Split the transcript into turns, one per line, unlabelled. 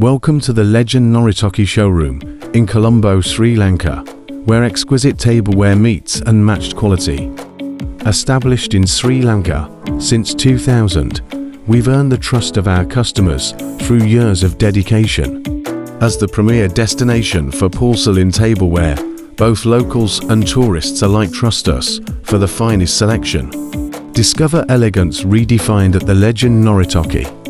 Welcome to the Legend Noritake showroom in Colombo, Sri Lanka, where exquisite tableware meets unmatched quality. Established in Sri Lanka since 2000, we've earned the trust of our customers through years of dedication. As the premier destination for porcelain tableware, both locals and tourists alike trust us for the finest selection. Discover elegance redefined at the Legend Noritake.